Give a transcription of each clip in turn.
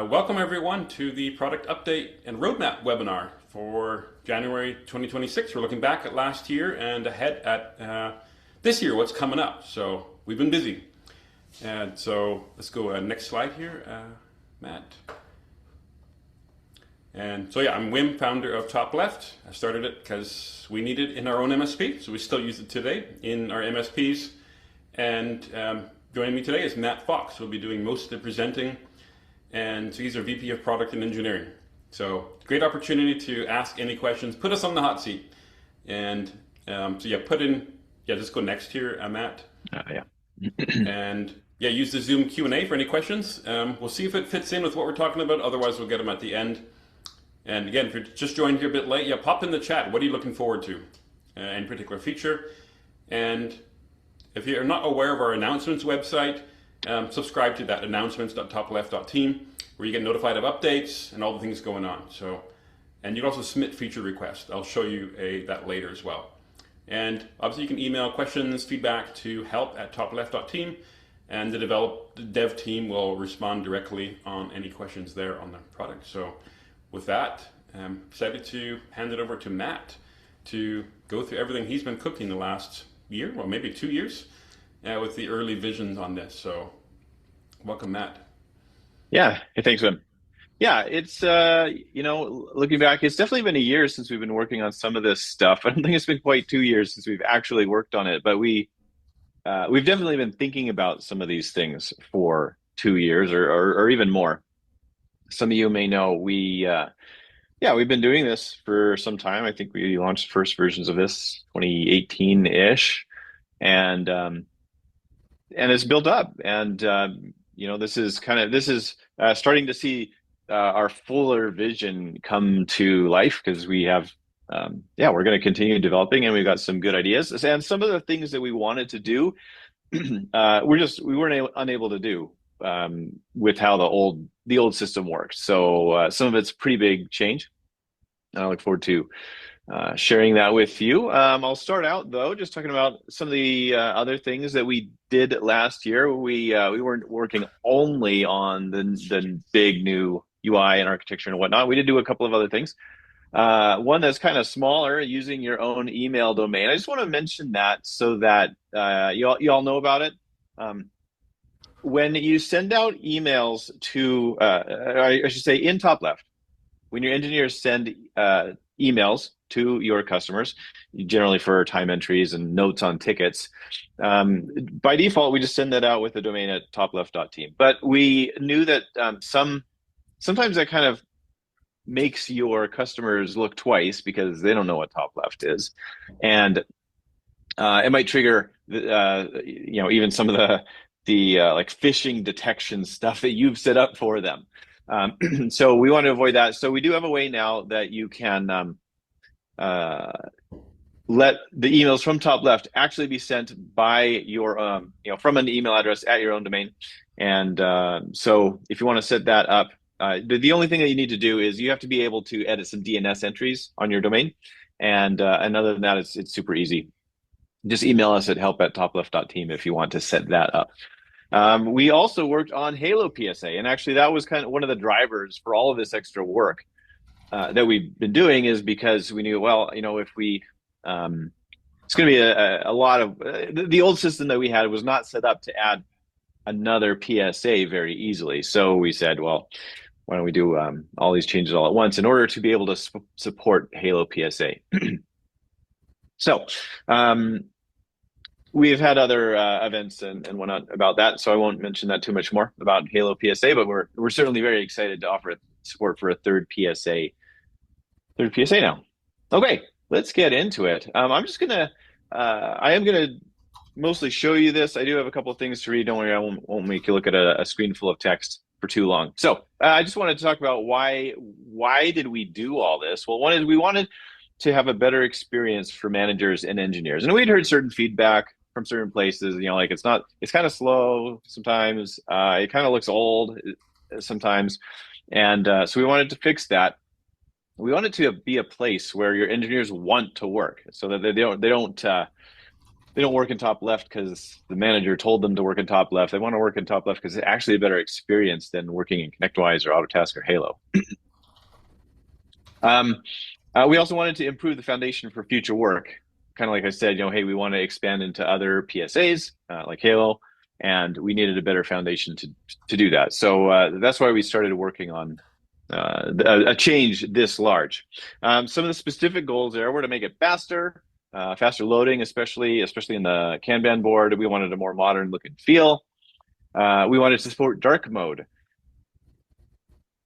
Welcome everyone to the product update and roadmap webinar for January 2026. We're looking back at last year and ahead at this year, what's coming up. So we've been busy. And so let's go next slide here, Matt. And so yeah, I'm Wim, founder of Top Left. I started it because we need it in our own MSP, so we still use it today in our MSPs. And joining me today is Matt Fox, who will be doing most of the presenting. And so he's our VP of Product and Engineering. So great opportunity to ask any questions, put us on the hot seat. And so yeah, just go next here, Matt. Yeah. And yeah, use the Zoom Q&A for any questions. We'll see if it fits in with what we're talking about. Otherwise, we'll get them at the end. And again, if you're just joined here a bit late, yeah, pop in the chat. What are you looking forward to? Any particular feature? And if you're not aware of our announcements website, subscribe to that, announcements.topleft.team, where you get notified of updates and all the things going on. So, and you can also submit feature requests. I'll show you that later as well. And obviously you can email questions, feedback to help@topleft.team, and the dev team will respond directly on any questions there on the product. So with that, I'm excited to hand it over to Matt to go through everything he's been cooking the last year, well, maybe 2 years, with the early visions on this. So welcome, Matt. Yeah. Hey, thanks, Wim. Yeah, it's, looking back, it's definitely been a year since we've been working on some of this stuff. I don't think it's been quite 2 years since we've actually worked on it, but we've definitely been thinking about some of these things for 2 years or even more. Some of you may know we've been doing this for some time. I think we launched first versions of this 2018-ish, and it's built up. And this is starting to see our fuller vision come to life, because we have we're going to continue developing, and we've got some good ideas. And some of the things that we wanted to do, we weren't unable to do with how the old system worked. So some of it's pretty big change, and I look forward to sharing that with you. I'll start out though just talking about some of the other things that we did last year. We weren't working only on the big new UI and architecture and whatnot. We did do a couple of other things. One that's kind of smaller, using your own email domain. I just want to mention that so that you all know about it. When you send out emails to, I should say, in Top Left, when your engineers send emails to your customers, generally for time entries and notes on tickets, by default, we just send that out with the domain at topleft.team. But we knew that sometimes that kind of makes your customers look twice, because they don't know what Top Left is, and it might trigger even some of the like phishing detection stuff that you've set up for them. So we want to avoid that. So we do have a way now that you can let the emails from Top Left actually be sent by your from an email address at your own domain. And so if you want to set that up, the only thing that you need to do is you have to be able to edit some DNS entries on your domain. And other than that, it's super easy. Just email us at help@topleft.team if you want to set that up. We also worked on HaloPSA, and actually that was kind of one of the drivers for all of this extra work that we've been doing, is because we knew, if we it's going to be a lot of the old system that we had was not set up to add another PSA very easily. So we said, well, why don't we do all these changes all at once in order to be able to support HaloPSA. So we've had other events and whatnot about that, so I won't mention that too much more about HaloPSA, but we're certainly very excited to offer support for a third PSA now. Okay, let's get into it. I am gonna mostly show you this. I do have a couple of things to read. Don't worry, I won't make you look at a screen full of text for too long. So I just wanted to talk about why did we do all this? Well, one is we wanted to have a better experience for managers and engineers, and we'd heard certain feedback from certain places, like it's kind of slow sometimes, it kind of looks old sometimes, and so we wanted to fix that. We want it to be a place where your engineers want to work, so that they they don't work in top left because the manager told them to work in top left. They want to work in top left because it's actually a better experience than working in ConnectWise or Autotask or Halo. We also wanted to improve the foundation for future work. Kind of like I said, hey, we want to expand into other PSAs like Halo, and we needed a better foundation to do that. So that's why we started working on a change this large. Some of the specific goals there were to make it faster loading, especially in the Kanban board. We wanted a more modern look and feel. We wanted to support dark mode.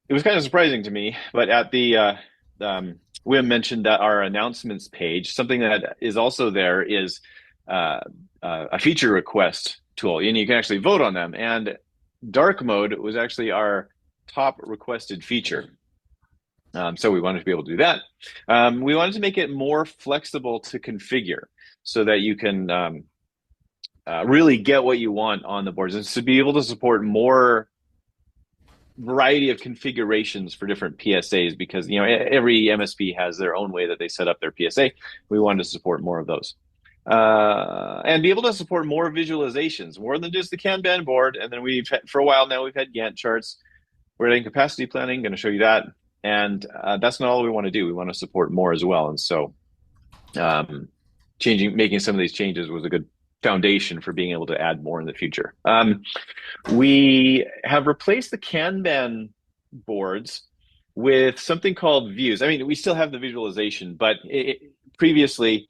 It was kind of surprising to me, but at the Wim mentioned that our announcements page, something that is also there is a feature request tool, and you can actually vote on them. And dark mode was actually our top requested feature. So we wanted to be able to do that. We wanted to make it more flexible to configure so that you can really get what you want on the boards, and to be able to support more variety of configurations for different PSAs, because every MSP has their own way that they set up their PSA. We wanted to support more of those. And be able to support more visualizations, more than just the Kanban board. And then for a while now, we've had Gantt charts. We're adding capacity planning, going to show you that. And that's not all we want to do. We want to support more as well. And so making some of these changes was a good foundation for being able to add more in the future. We have replaced the Kanban boards with something called views. I mean, we still have the visualization, but previously,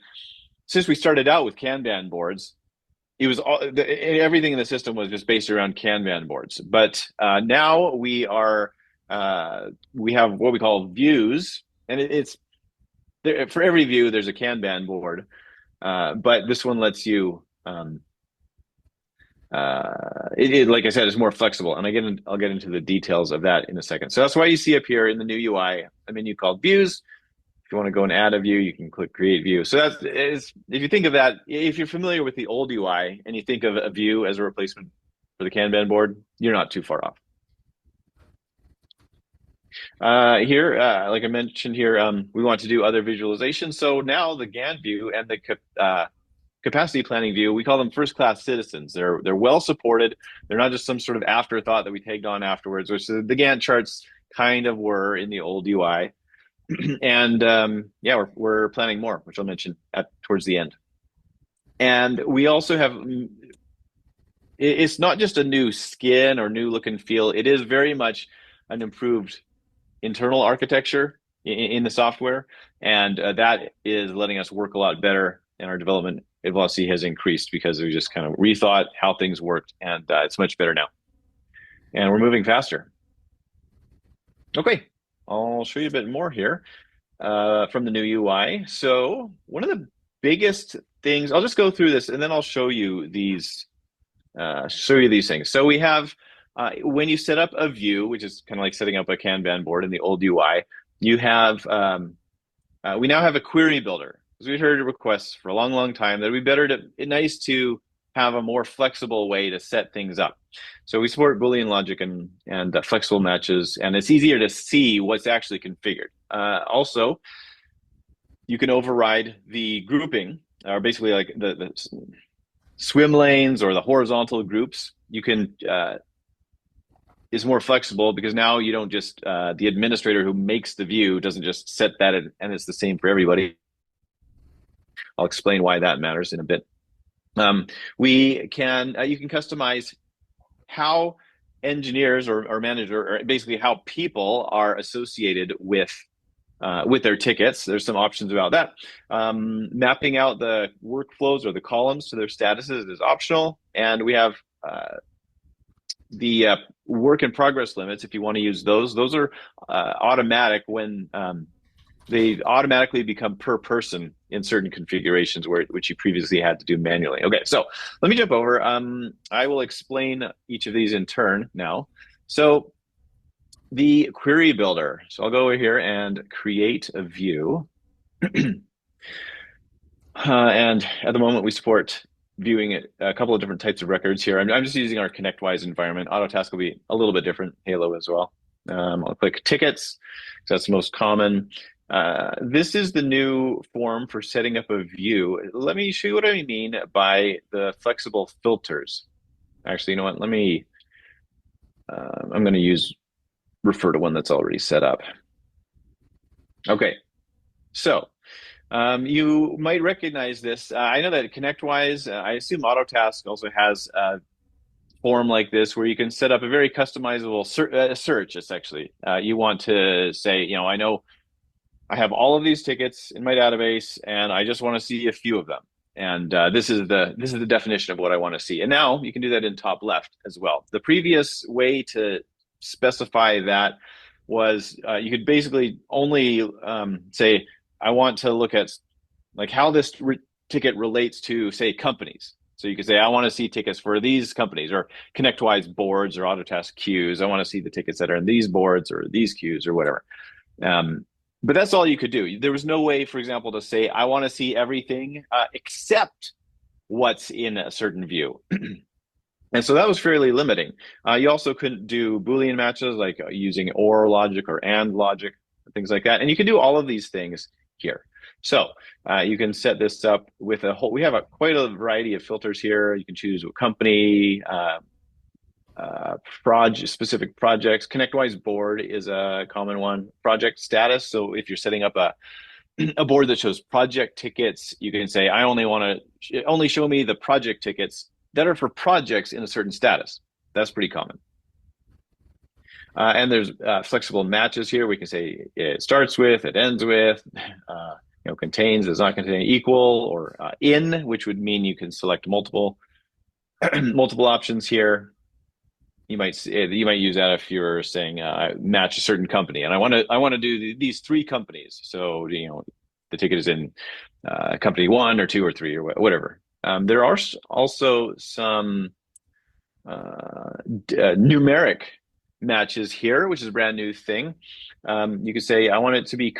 since we started out with Kanban boards, it was everything in the system was just based around Kanban boards. But now we have what we call views, and it's there, for every view there's a Kanban board, but this one lets you like I said, is more flexible, and I'll get into the details of that in a second. So that's why you see up here in the new UI a menu called views. If you want to go and add a view, you can click create view. So if you think of that, if you're familiar with the old UI and you think of a view as a replacement for the Kanban board, you're not too far off. Here, like I mentioned here, we want to do other visualizations. So now the Gantt view and the capacity planning view, we call them first-class citizens. They're well supported. They're not just some sort of afterthought that we tagged on afterwards, which the Gantt charts kind of were in the old UI. And yeah, we're planning more, which I'll mention towards the end. And we also have, it's not just a new skin or new look and feel. It is very much an improved internal architecture in the software, and that is letting us work a lot better, and our development velocity has increased because we just kind of rethought how things worked, and it's much better now. And we're moving faster. Okay, I'll show you a bit more here from the new UI. So one of the biggest things, I'll just go through this and then I'll show you these things. So we have, when you set up a view, which is kind of like setting up a Kanban board in the old UI, you have, we now have a query builder. Because we heard requests for a long, long time that it'd be nice to have a more flexible way to set things up. So we support Boolean logic and flexible matches, and it's easier to see what's actually configured. Also, you can override the grouping, or basically like the swim lanes or the horizontal groups. You can is more flexible because now you don't just the administrator who makes the view doesn't just set that and it's the same for everybody. I'll explain why that matters in a bit. You can customize how engineers or manager, or basically how people are associated with their tickets. There's some options about that. Mapping out the workflows or the columns to their statuses is optional, and we have the work in progress limits. If you want to use those are automatic when they automatically become per person in certain configurations which you previously had to do manually. Okay, so let me jump over. I will explain each of these in turn now. So the query builder. So I'll go over here and create a view. And at the moment we support viewing a couple of different types of records here. I'm just using our ConnectWise environment. Autotask will be a little bit different, Halo as well. I'll click tickets, because that's the most common. This is the new form for setting up a view. Let me show you what I mean by the flexible filters. Actually, you know what? I'm going to refer to one that's already set up. Okay, so you might recognize this. I know that ConnectWise, I assume Autotask also has a form like this where you can set up a very customizable search. It's actually, you want to say, I know I have all of these tickets in my database, and I just want to see a few of them. And this is the definition of what I want to see. And now you can do that in top left as well. The previous way to specify that was you could basically only say, I want to look at like how this ticket relates to, say, companies. So you could say, I want to see tickets for these companies, or ConnectWise boards or Autotask queues. I want to see the tickets that are in these boards or these queues or whatever. But that's all you could do. There was no way, for example, to say, I want to see everything except what's in a certain view. And so that was fairly limiting. You also couldn't do Boolean matches like using or logic or and logic, things like that. And you can do all of these things here. So you can set this up with we have quite a variety of filters here. You can choose a company, specific projects. ConnectWise board is a common one. Project status. So if you're setting up a board that shows project tickets, you can say, I only show me the project tickets that are for projects in a certain status. That's pretty common. And there's flexible matches here. We can say it starts with, it ends with, contains, does not contain, equal, or in, which would mean you can select multiple options here. You might use that if you're saying match a certain company, and I want to do these three companies. So the ticket is in company 1 or 2 or 3 or whatever. There are also some numeric matches here, which is a brand new thing. You could say I want it to be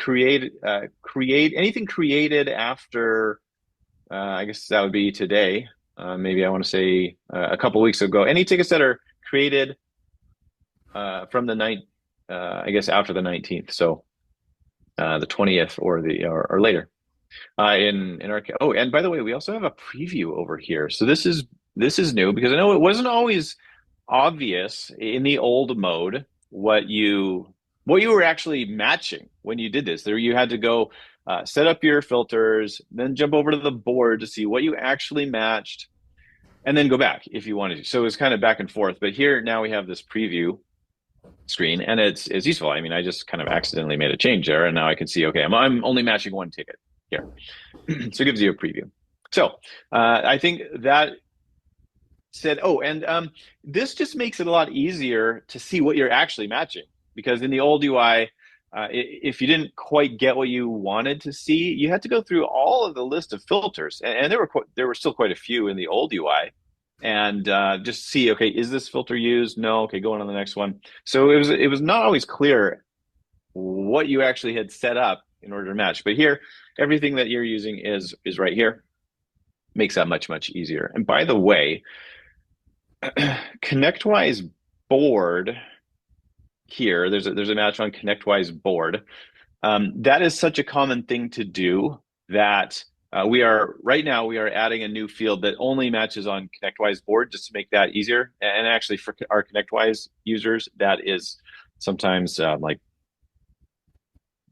anything created after. I guess that would be today. Maybe I want to say a couple weeks ago. Any tickets that are created from the night, I guess after the 19th, so the 20th or later. In our and by the way, we also have a preview over here. So this is new because I know it wasn't always obvious in the old mode what you were actually matching when you did this. There you had to go set up your filters, then jump over to the board to see what you actually matched, and then go back if you wanted to. So it was kind of back and forth. But here now we have this preview screen, and it's useful. I mean, I just kind of accidentally made a change there, and now I can see, okay, I'm only matching one ticket here. So it gives you a preview. So I think that said, this just makes it a lot easier to see what you're actually matching, because in the old UI, if you didn't quite get what you wanted to see, you had to go through all of the list of filters, and there were still quite a few in the old UI, and just see, okay, is this filter used? No, okay, going on the next one. So it was not always clear what you actually had set up in order to match. But here, everything that you're using is right here. Makes that much, much easier. And by the way, ConnectWise board here, there's a match on ConnectWise board. That is such a common thing to do that we are adding a new field that only matches on ConnectWise board, just to make that easier. And actually for our ConnectWise users, that is sometimes like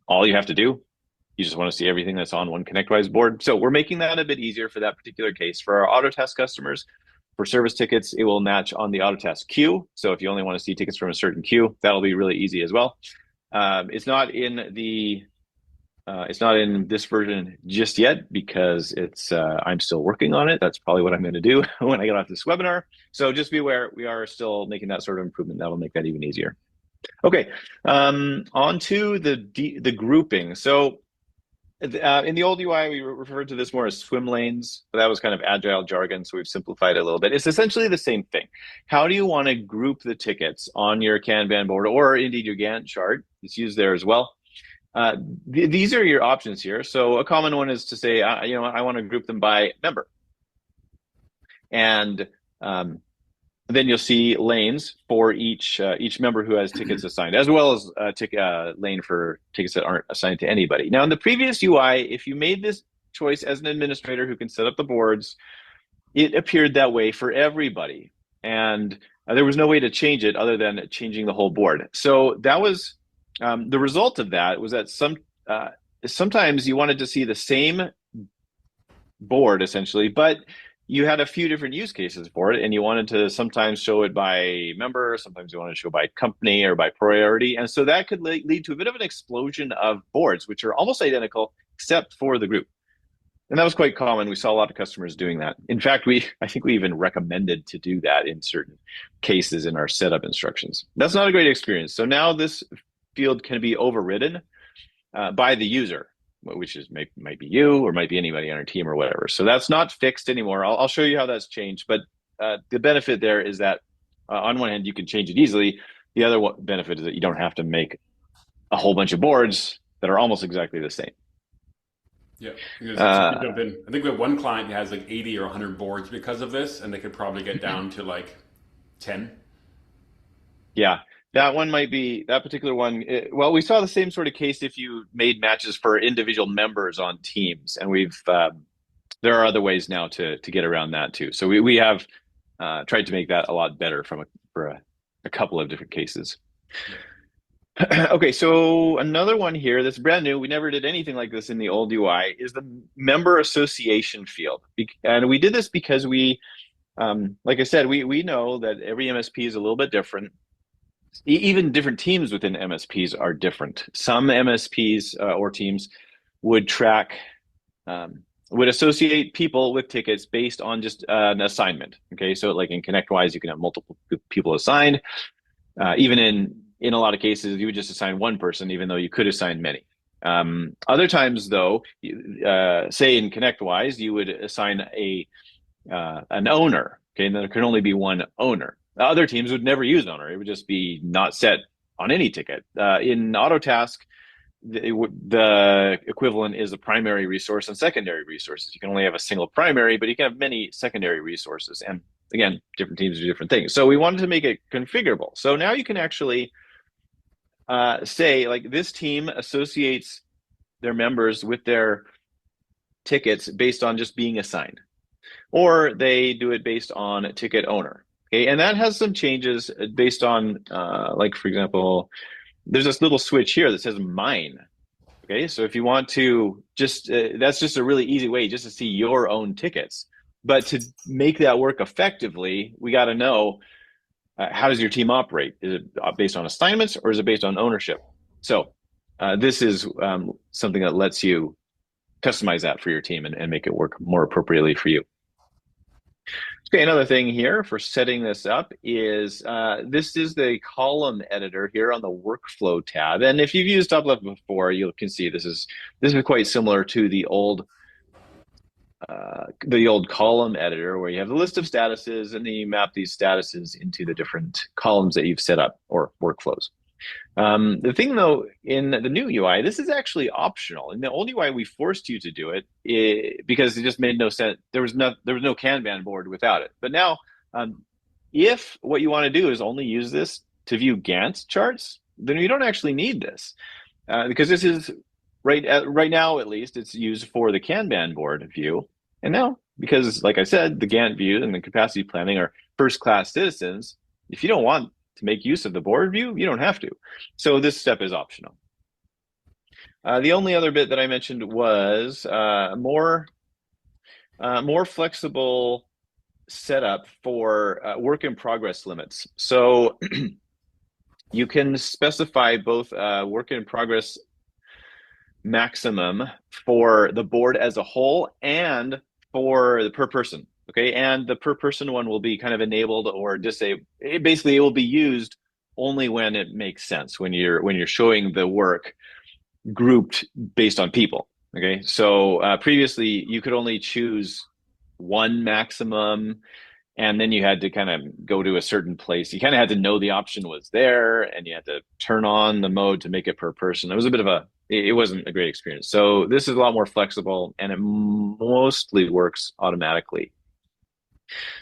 all you have to do. You just want to see everything that's on one ConnectWise board. So we're making that a bit easier for that particular case. For our Autotask customers, for service tickets, it will match on the Autotask queue. So if you only want to see tickets from a certain queue, that'll be really easy as well. It's not in this version just yet because I'm still working on it. That's probably what I'm going to do when I get off this webinar. So just be aware, we are still making that sort of improvement. That'll make that even easier. Okay, on to the grouping. So in the old UI, we referred to this more as swim lanes, but that was kind of agile jargon, so we've simplified it a little bit. It's essentially the same thing. How do you want to group the tickets on your Kanban board, or indeed your Gantt chart? It's used there as well. These are your options here. So a common one is to say, I want to group them by member. And then you'll see lanes for each member who has tickets assigned, as well as a lane for tickets that aren't assigned to anybody. Now, in the previous UI, if you made this choice as an administrator who can set up the boards, it appeared that way for everybody. And there was no way to change it other than changing the whole board. So that was the result of that was that sometimes you wanted to see the same board essentially, but you had a few different use cases for it, and you wanted to sometimes show it by member, sometimes you wanted to show by company or by priority. And so that could lead to a bit of an explosion of boards, which are almost identical except for the group. And that was quite common. We saw a lot of customers doing that. In fact, I think we even recommended to do that in certain cases in our setup instructions. That's not a great experience. So now this field can be overridden by the user, which is might be you or might be anybody on our team or whatever. So that's not fixed anymore. I'll show you how that's changed. But the benefit there is that on one hand, you can change it easily. The other benefit is that you don't have to make a whole bunch of boards that are almost exactly the same. Yeah, jump in. I think we have one client who has like 80 or 100 boards because of this, and they could probably get down to like 10. Yeah, that particular one. Well, we saw the same sort of case if you made matches for individual members on teams, and there are other ways now to get around that too. So we have tried to make that a lot better for a couple of different cases. Yeah. Okay, so another one here that's brand new, we never did anything like this in the old UI, is the member association field. And we did this because like I said, we know that every MSP is a little bit different. Even different teams within MSPs are different. Some MSPs or teams would would associate people with tickets based on just an assignment. Okay, so like in ConnectWise, you can have multiple people assigned. Even in a lot of cases, you would just assign one person, even though you could assign many. Other times, though, say in ConnectWise, you would assign an owner. Okay, and there can only be one owner. Other teams would never use owner; it would just be not set on any ticket. In Autotask, the equivalent is a primary resource and secondary resources. You can only have a single primary, but you can have many secondary resources. And again, different teams do different things. So we wanted to make it configurable. So now you can actually say like this team associates their members with their tickets based on just being assigned, or they do it based on a ticket owner. Okay, and that has some changes based on like, for example, there's this little switch here that says mine. Okay, so if you want to that's just a really easy way just to see your own tickets. But to make that work effectively, we got to know how does your team operate? Is it based on assignments or is it based on ownership? So this is something that lets you customize that for your team and make it work more appropriately for you. Okay, another thing here for setting this up is this is the column editor here on the workflow tab. And if you've used TopLeft before, you can see this is quite similar to the old column editor where you have the list of statuses and then you map these statuses into the different columns that you've set up or workflows. The thing though, in the new UI, this is actually optional. In the old UI, we forced you to do it because it just made no sense. There was no Kanban board without it. But now, if what you want to do is only use this to view Gantt charts, then you don't actually need this because this is right now, at least, it's used for the Kanban board view. And now, because like I said, the Gantt view and the capacity planning are first-class citizens, if you don't want to make use of the board view, you don't have to. So this step is optional. The only other bit that I mentioned was more flexible setup for work in progress limits. So you can specify both work in progress maximum for the board as a whole and for the per person. Okay, and the per person one will be kind of enabled or disabled. Basically, it will be used only when it makes sense, when you're showing the work grouped based on people. Okay, so previously you could only choose one maximum, and then you had to kind of go to a certain place. You kind of had to know the option was there, and you had to turn on the mode to make it per person. It was a bit of it wasn't a great experience. So this is a lot more flexible, and it mostly works automatically.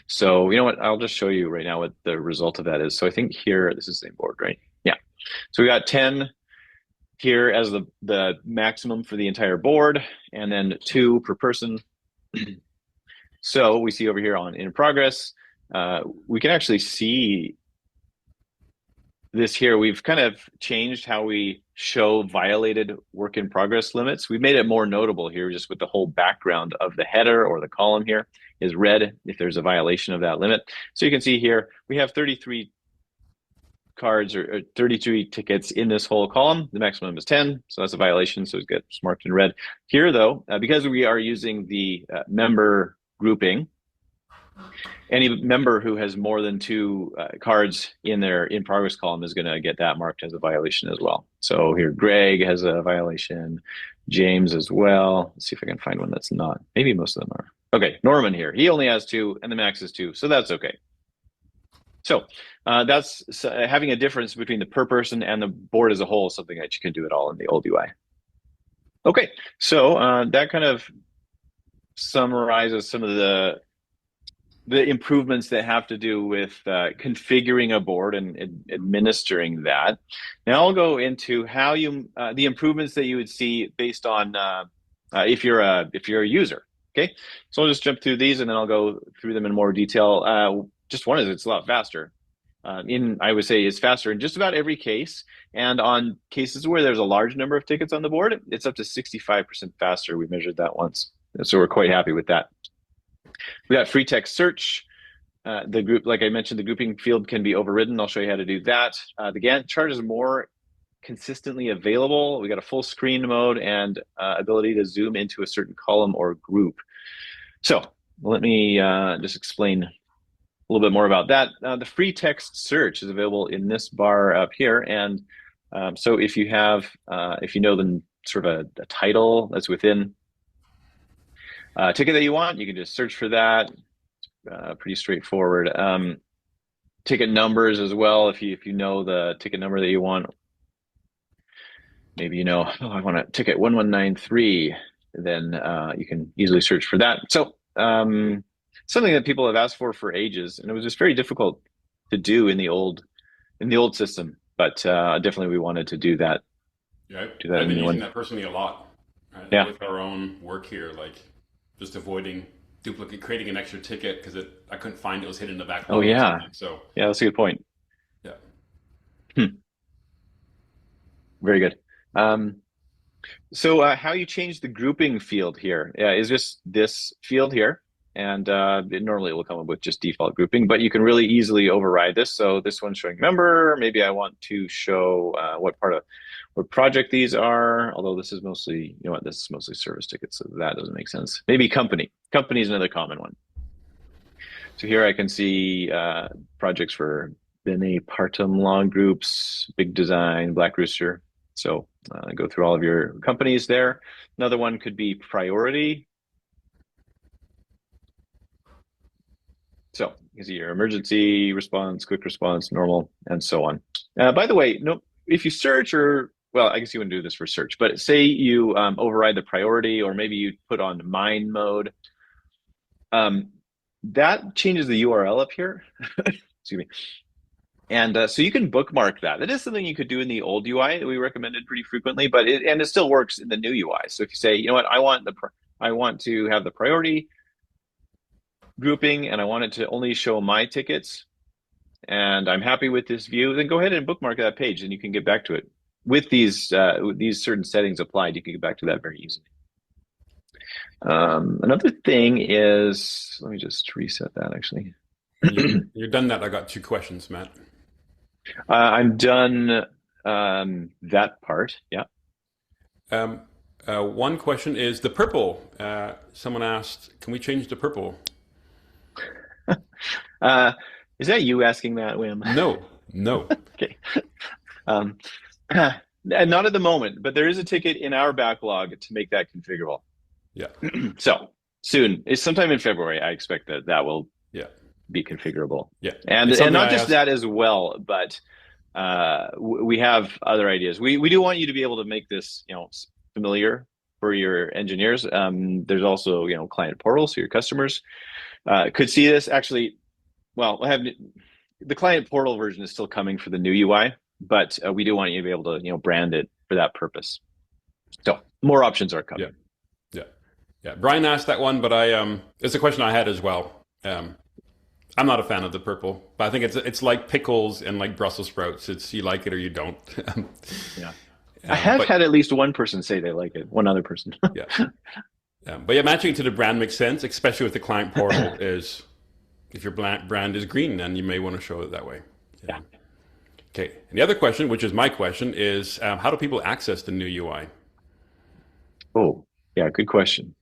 So you know what? I'll just show you right now what the result of that is. So I think here, this is the same board, right? Yeah. So we got 10 here as the maximum for the entire board, and then 2 per person. So we see over here on in progress, we can actually see this here. We've kind of changed how we show violated work in progress limits. We've made it more notable here just with the whole background of the header or the column here is red if there's a violation of that limit. So you can see here, we have 33 cards or 33 tickets in this whole column. The maximum is 10, so that's a violation, so it gets marked in red. Here though, because we are using the member grouping, any member who has more than 2 cards in their in progress column is going to get that marked as a violation as well. So here, Greg has a violation, James as well. Let's see if I can find one that's not. Maybe most of them are. Okay, Norman here. He only has 2, and the max is 2, so that's okay. So that's having a difference between the per person and the board as a whole, something that you can do at all in the old UI. Okay, so that kind of summarizes some of the improvements that have to do with configuring a board and administering that. Now I'll go into how you the improvements that you would see based on if you're a user. Okay, so I'll just jump through these and then I'll go through them in more detail. Just one is it's a lot faster. I would say it's faster in just about every case, and on cases where there's a large number of tickets on the board, it's up to 65% faster. We measured that once, so we're quite happy with that. We got free text search. The group, like I mentioned, the grouping field can be overridden. I'll show you how to do that. The Gantt chart is more consistently available. We got a full screen mode and ability to zoom into a certain column or group. So let me just explain a little bit more about that. The free text search is available in this bar up here. And so if you have, if you know the sort of a title that's within ticket that you want, you can just search for that. Pretty straightforward. Ticket numbers as well. If you know the ticket number that you want, maybe you know, oh, I want a ticket 1193, then you can easily search for that. So something that people have asked for ages, and it was just very difficult to do in the old system. But definitely we wanted to do that. Yeah, do that I've been using that personally a lot. Yeah. With our own work here, like just avoiding creating an extra ticket because I couldn't find it was hidden in the back. Oh yeah. So yeah, that's a good point. Yeah. Very good. So how you change the grouping field here is just this field here, and normally it will come up with just default grouping, but you can really easily override this. So this one's showing member. Maybe I want to show what project these are, although this is mostly, you know what, this is mostly service tickets, so that doesn't make sense. Maybe company. Company is another common one. So here I can see projects for Bene Partum Law Groups, Big Design, Black Rooster. So go through all of your companies there. Another one could be priority. So you can see your emergency response, quick response, normal, and so on. By the way, if you search well, I guess you wouldn't do this for search, but say you override the priority, or maybe you put on mine mode, that changes the URL up here. Excuse me. And so you can bookmark that. That is something you could do in the old UI that we recommended pretty frequently, but it still works in the new UI. So if you say, you know what, I want to have the priority grouping, and I want it to only show my tickets, and I'm happy with this view, then go ahead and bookmark that page, and you can get back to it. With these certain settings applied, you can get back to that very easily. Another thing is, let me just reset that actually. You're done that. I got 2 questions, Matt. I'm done that part, yeah. One question is the purple. Someone asked, can we change the purple? Is that you asking that, Wim? No. Okay. Not at the moment, but there is a ticket in our backlog to make that configurable. Yeah. So soon, it's sometime in February, I expect that will be configurable. Yeah. And not just that as well, but we have other ideas. We do want you to be able to make this, familiar for your engineers. There's also, client portal, so your customers could see this. Actually, well, the client portal version is still coming for the new UI, but we do want you to be able to, brand it for that purpose. So more options are coming. Yeah. Yeah. Brian asked that one, but it's a question I had as well. I'm not a fan of the purple, but I think it's like pickles and like Brussels sprouts. It's you like it or you don't. Yeah. I have had at least one person say they like it. One other person. Yeah. But yeah, matching to the brand makes sense, especially with the client portal. Is if your brand is green, then you may want to show it that way. Yeah. Okay. And the other question, which is my question, is how do people access the new UI? Oh, yeah, good question.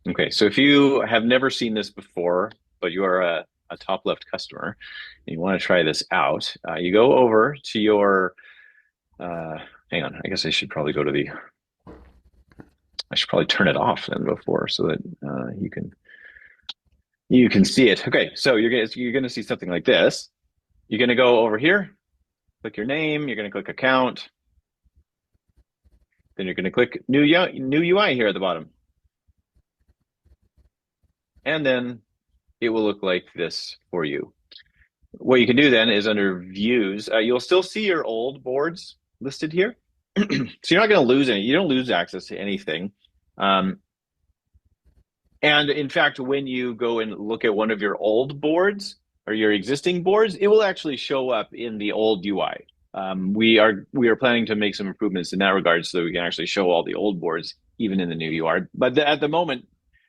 Okay, so if you have never seen this before, but you are a top left customer and you want to try this out, you go over to your, hang on, I guess I should probably I should probably turn it off then before so that you can see it. Okay, so you're gonna see something like this. You're gonna go over here, click your name, you're gonna click account, then you're gonna click new UI here at the bottom. And then it will look like this for you. What you can do then is under views, you'll still see your old boards listed here. So you're not going to lose any. You don't lose access to anything. And in fact, when you go and look at one of your old boards or your existing boards, it will actually show up in the old UI. We are planning to make some improvements in that regard so that we can actually show all the old boards even in the new UI. But at the moment,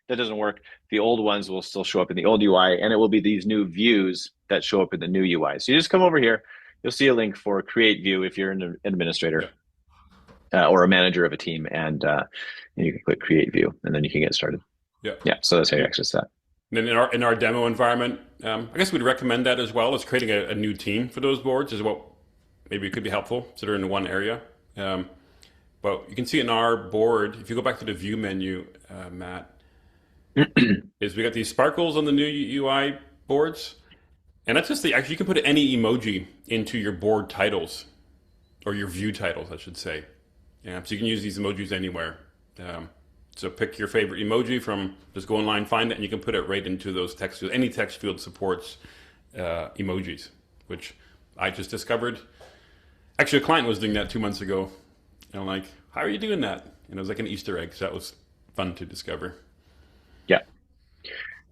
that doesn't work. The old ones will still show up in the old UI, and it will be these new views that show up in the new UI. So you just come over here, you'll see a link for create view if you're an administrator or a manager of a team, and you can click create view, and then you can get started. Yeah. So that's how you access that. And then in our demo environment, I guess we'd recommend that as well as creating a new team for those boards is what maybe it could be helpful so they're in one area. But you can see in our board, if you go back to the view menu, Matt, is we got these sparkles on the new UI boards, and that's just actually you can put any emoji into your board titles or your view titles, I should say. Yeah, so you can use these emojis anywhere. So pick your favorite emoji from, just go online, find it, and you can put it right into those text fields. Any text field supports emojis, which I just discovered. Actually, a client was doing that 2 months ago, and I'm like, how are you doing that? And it was like an Easter egg, so that was fun to discover.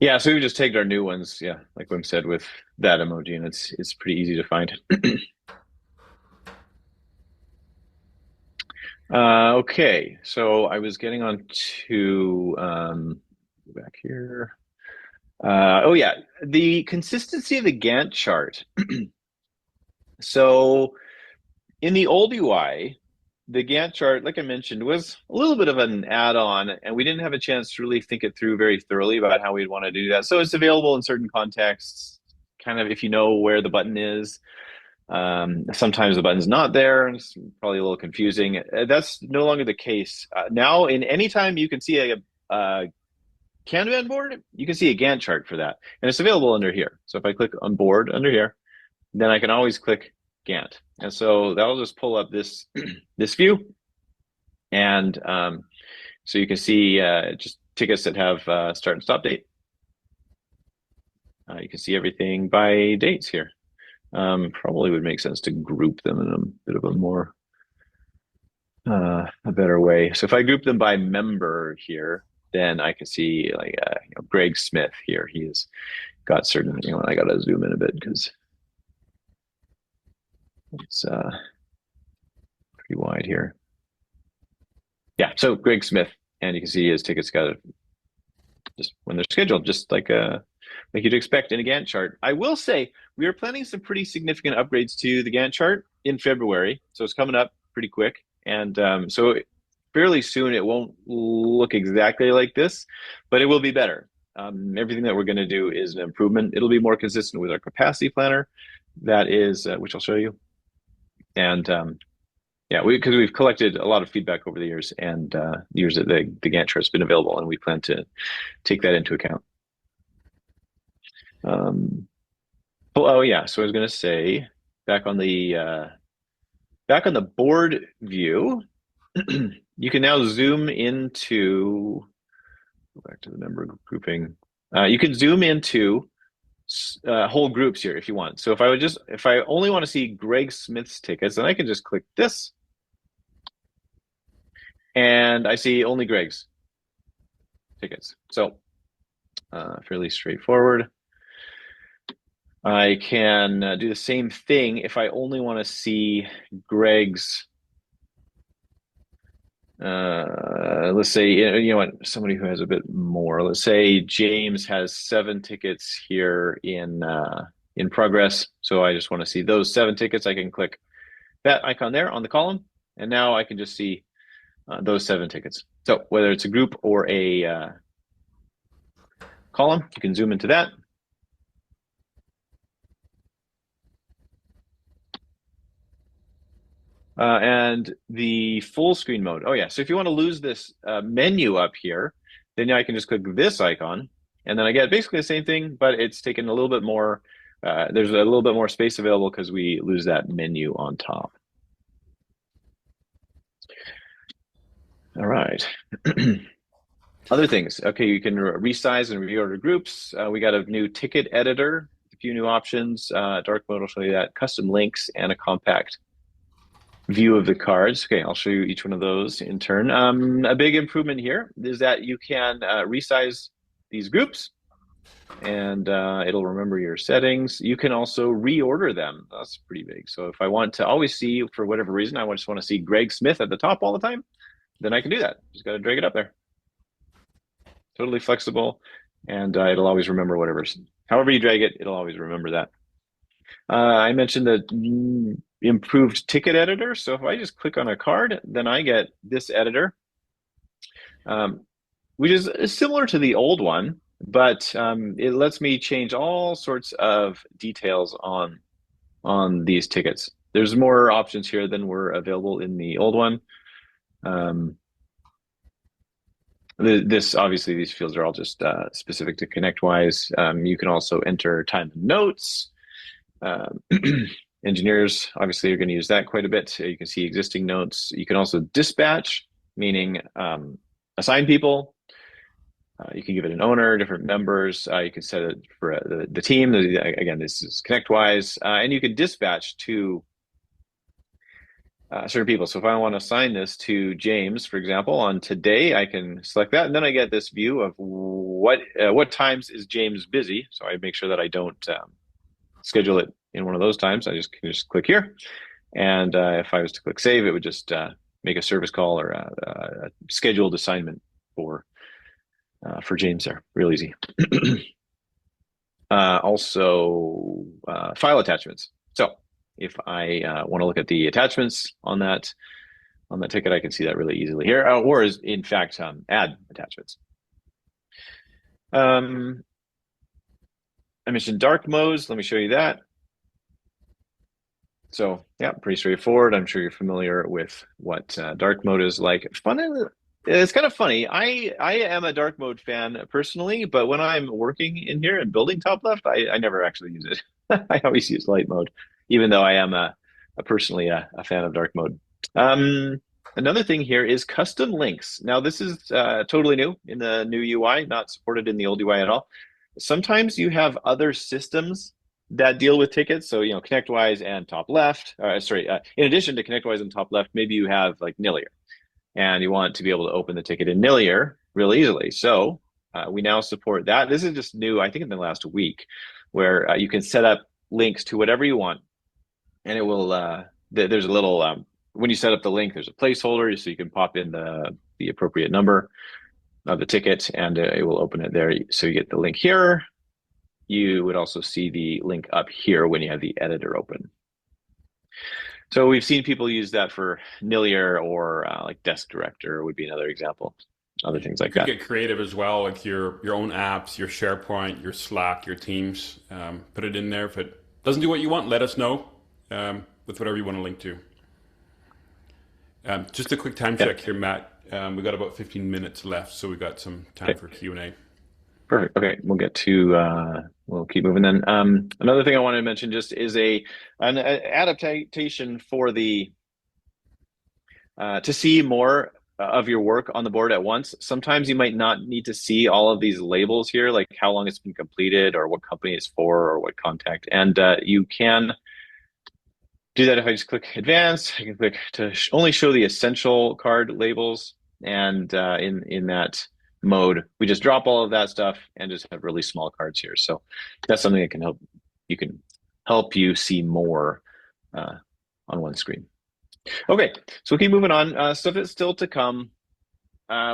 Yeah, so we just tagged our new ones, like Wim said, with that emoji, and it's pretty easy to find. Okay, so I was getting on to go back here. Oh yeah, the consistency of the Gantt chart. So in the old UI, the Gantt chart, like I mentioned, was a little bit of an add-on, and we didn't have a chance to really think it through very thoroughly about how we'd want to do that. So it's available in certain contexts, kind of if you know where the button is. Sometimes the button's not there, and it's probably a little confusing. That's no longer the case. Now, in any time you can see a Kanban board, you can see a Gantt chart for that, and it's available under here. So if I click on board under here, then I can always click Gantt. And so that'll just pull up this this view. And so you can see just tickets that have start and stop date. You can see everything by dates here. Probably would make sense to group them in a bit of a more a better way. So if I group them by member here, then I can see like Greg Smith here. He has got certain, I got to zoom in a bit because it's pretty wide here. Yeah, so Greg Smith, and you can see his tickets got just when they're scheduled, just like you'd expect in a Gantt chart. I will say we are planning some pretty significant upgrades to the Gantt chart in February, so it's coming up pretty quick, and so fairly soon it won't look exactly like this, but it will be better. Everything that we're going to do is an improvement. It'll be more consistent with our capacity planner, that is, which I'll show you. And because we've collected a lot of feedback over the years, and years that the Gantt chart has been available, and we plan to take that into account. Oh yeah, so I was going to say back on the board view, You can now zoom into, go back to the member grouping. You can zoom into whole groups here if you want. So if I only want to see Greg Smith's tickets, then I can just click this, and I see only Greg's tickets. So fairly straightforward. I can do the same thing if I only want to see Greg's. Let's say, you know what, somebody who has a bit more. Let's say James has 7 tickets here in progress. So I just want to see those 7 tickets. I can click that icon there on the column, and now I can just see those 7 tickets. So whether it's a group or a column, you can zoom into that. And the full screen mode. Oh yeah, so if you want to lose this menu up here, then I can just click this icon, and then I get basically the same thing, but it's taken a little bit more, there's a little bit more space available because we lose that menu on top. All right. Other things. Okay, you can resize and reorder groups. We got a new ticket editor, a few new options. Dark mode will show you that. Custom links and a compact view of the cards. Okay, I'll show you each one of those in turn. A big improvement here is that you can resize these groups, and it'll remember your settings. You can also reorder them. That's pretty big. So if I want to always see, for whatever reason, I just want to see Greg Smith at the top all the time, then I can do that. Just got to drag it up there. Totally flexible, and it'll always remember however you drag it, it'll always remember that. I mentioned the improved ticket editor. So if I just click on a card, then I get this editor, which is similar to the old one, but it lets me change all sorts of details on these tickets. There's more options here than were available in the old one. This obviously, these fields are all just specific to ConnectWise. You can also enter time and notes. Engineers obviously are going to use that quite a bit. You can see existing notes. You can also dispatch, meaning assign people. You can give it an owner, different members. You can set it for the team. Again, this is ConnectWise, and you can dispatch to certain people. So if I want to assign this to James, for example, on today, I can select that, and then I get this view of what times is James busy. So I make sure that I don't schedule it in one of those times. I can just click here, and if I was to click save, it would just make a service call or a scheduled assignment for James there. Real easy. Also, file attachments. So if I want to look at the attachments on that ticket, I can see that really easily here, or is in fact add attachments. I mentioned dark modes. Let me show you that. So yeah, pretty straightforward. I'm sure you're familiar with what dark mode is like. It's kind of funny. I am a dark mode fan personally, but when I'm working in here and building top left, I never actually use it. I always use light mode, even though I am personally a fan of dark mode. Another thing here is custom links. Now this is totally new in the new UI, not supported in the old UI at all. Sometimes you have other systems that deal with tickets. So, ConnectWise and top left, in addition to ConnectWise and top left, maybe you have like Nillier, and you want to be able to open the ticket in Nillier real easily. So we now support that. This is just new, I think in the last week, where you can set up links to whatever you want. And it will, there's a little, when you set up the link, there's a placeholder, so you can pop in the appropriate number of the ticket, and it will open it there. So you get the link here. You would also see the link up here when you have the editor open. So we've seen people use that for Nillier, or like Desk Director would be another example. Other things like that. You could get creative as well, like your own apps, your SharePoint, your Slack, your Teams. Put it in there. If it doesn't do what you want, let us know with whatever you want to link to. Just a quick time check here, Matt. We got about 15 minutes left, so we got some time for Q&A. Perfect. Okay, we'll keep moving then. Another thing I wanted to mention just is an adaptation for the to see more of your work on the board at once. Sometimes you might not need to see all of these labels here, like how long it's been completed or what company it's for or what contact. And you can do that if I just click advanced. I can click to only show the essential card labels. And in that mode, we just drop all of that stuff and just have really small cards here. So that's something that can help you see more on one screen. Okay, so we'll keep moving on. Stuff that's still to come.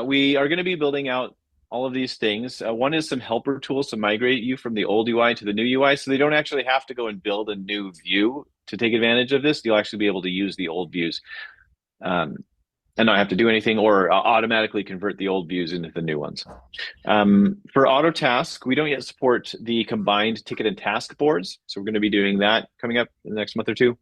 We are going to be building out all of these things. One is some helper tools to migrate you from the old UI to the new UI, so they don't actually have to go and build a new view to take advantage of this. You'll actually be able to use the old views and not have to do anything, or automatically convert the old views into the new ones. For auto task, we don't yet support the combined ticket and task boards, so we're going to be doing that coming up in the next month or two.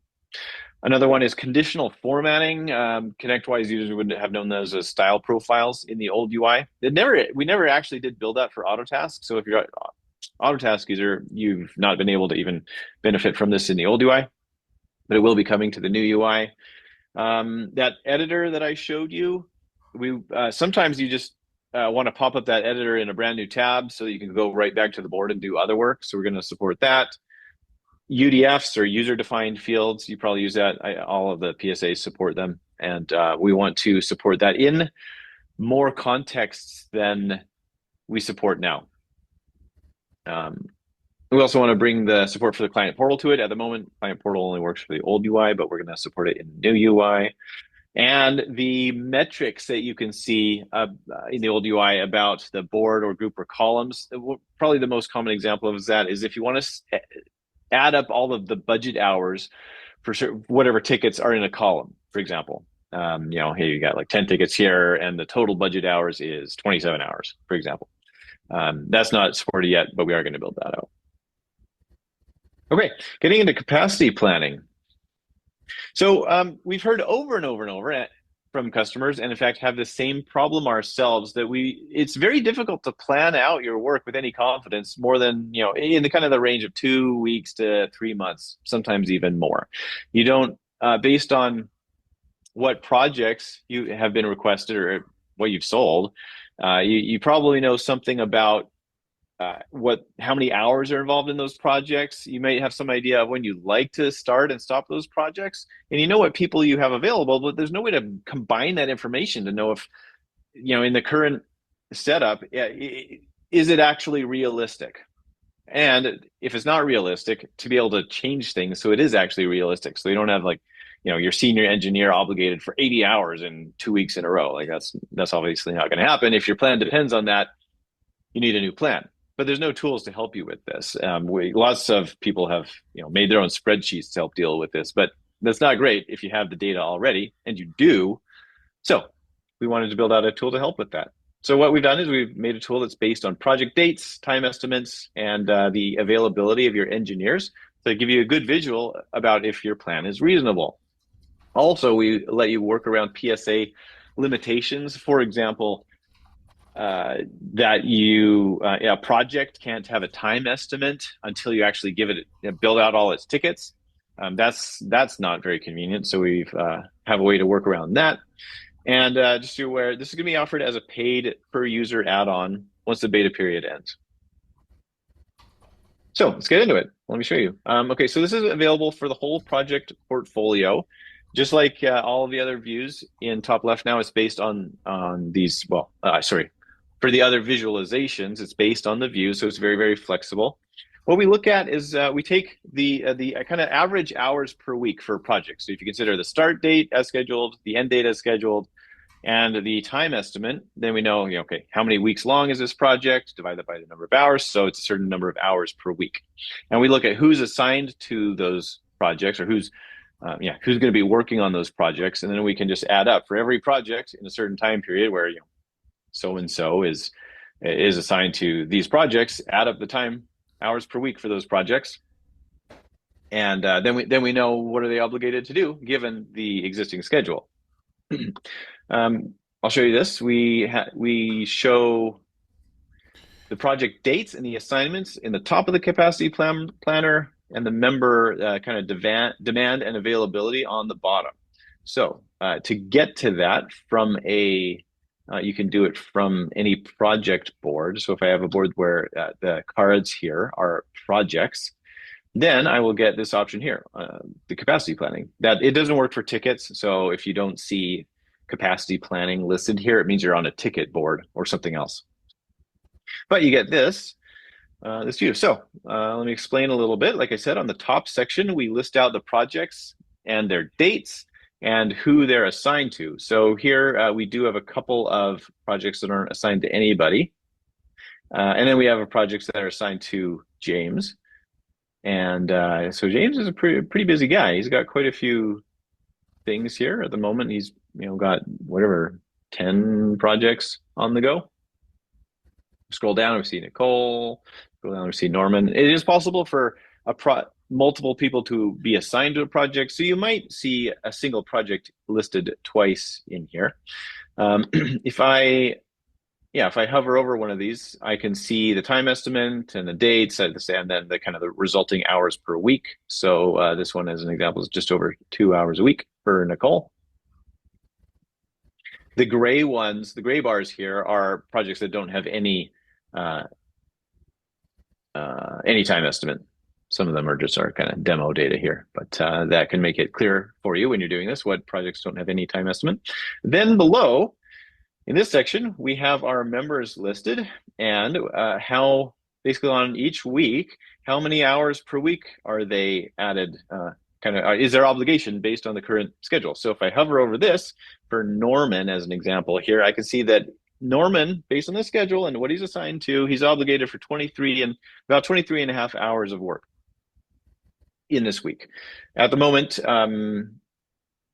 Another one is conditional formatting. ConnectWise users would have known those as style profiles in the old UI. We never actually did build that for Autotask. So if you're an Autotask user, you've not been able to even benefit from this in the old UI, but it will be coming to the new UI. That editor that I showed you, sometimes you just want to pop up that editor in a brand new tab so that you can go right back to the board and do other work. So we're going to support that. UDFs, or user-defined fields, you probably use that. All of the PSAs support them, and we want to support that in more contexts than we support now. We also want to bring the support for the client portal to it. At the moment, client portal only works for the old UI, but we're going to support it in the new UI. And the metrics that you can see in the old UI about the board or group or columns, probably the most common example of that is if you want to add up all of the budget hours for whatever tickets are in a column, for example. Hey, you got like 10 tickets here and the total budget hours is 27 hours, for example. That's not supported yet, but we are going to build that out. Okay, getting into capacity planning. So we've heard over and over and over from customers, and in fact have the same problem ourselves, that it's very difficult to plan out your work with any confidence more than, in the kind of the range of 2 weeks to 3 months, sometimes even more. You don't, based on what projects you have been requested or what you've sold, you probably know something about how many hours are involved in those projects. You may have some idea of when you like to start and stop those projects, and you know what people you have available, but there's no way to combine that information to know if, in the current setup, is it actually realistic? And if it's not realistic, to be able to change things so it is actually realistic. So you don't have your senior engineer obligated for 80 hours in 2 weeks in a row. Like that's obviously not going to happen. If your plan depends on that, you need a new plan. But there's no tools to help you with this. Lots of people have made their own spreadsheets to help deal with this, but that's not great if you have the data already, and you do. So we wanted to build out a tool to help with that. So what we've done is we've made a tool that's based on project dates, time estimates, and the availability of your engineers to give you a good visual about if your plan is reasonable. Also, we let you work around PSA limitations. For example, that a project can't have a time estimate until you actually give it build out all its tickets. That's not very convenient. So we've have a way to work around that. And just so you're aware, this is going to be offered as a paid per user add-on once the beta period ends. So let's get into it. Let me show you. Okay, so this is available for the whole project portfolio. Just like all of the other views in top left now, it's based on these, for the other visualizations, it's based on the view, so it's very, very flexible. What we look at is we take the kind of average hours per week for a project. So if you consider the start date as scheduled, the end date as scheduled, and the time estimate, then we know, okay, how many weeks long is this project? Divide that by the number of hours, so it's a certain number of hours per week. And we look at who's assigned to those projects, or who's going to be working on those projects, and then we can just add up for every project in a certain time period where so and so is assigned to these projects. Add up the time hours per week for those projects, and then we know what are they obligated to do given the existing schedule. I'll show you this. We show the project dates and the assignments in the top of the capacity planner, and the member kind of demand and availability on the bottom. So to get to that from you can do it from any project board. So if I have a board where the cards here are projects, then I will get this option here, the capacity planning. That it doesn't work for tickets. So if you don't see capacity planning listed here, it means you're on a ticket board or something else. But you get this view. So let me explain a little bit. Like I said, on the top section, we list out the projects and their dates and who they're assigned to. So here we do have a couple of projects that aren't assigned to anybody. And then we have projects that are assigned to James. And so James is a pretty busy guy. He's got quite a few things here at the moment. He's got whatever 10 projects on the go. Scroll down, we see Nicole. Scroll down, we see Norman. It is possible for multiple people to be assigned to a project, so you might see a single project listed twice in here. If I hover over one of these, I can see the time estimate and the dates, and then the kind of the resulting hours per week. So this one, as an example, is just over 2 hours a week for Nicole. The gray ones, the gray bars here, are projects that don't have any time estimate. Some of them are just our kind of demo data here, but that can make it clear for you when you're doing this, what projects don't have any time estimate. Then below, in this section, we have our members listed and how, basically on each week, how many hours per week are they added, is their obligation based on the current schedule. So if I hover over this for Norman as an example here, I can see that Norman, based on the schedule and what he's assigned to, he's obligated for about 23 and a half hours of work in this week. At the moment,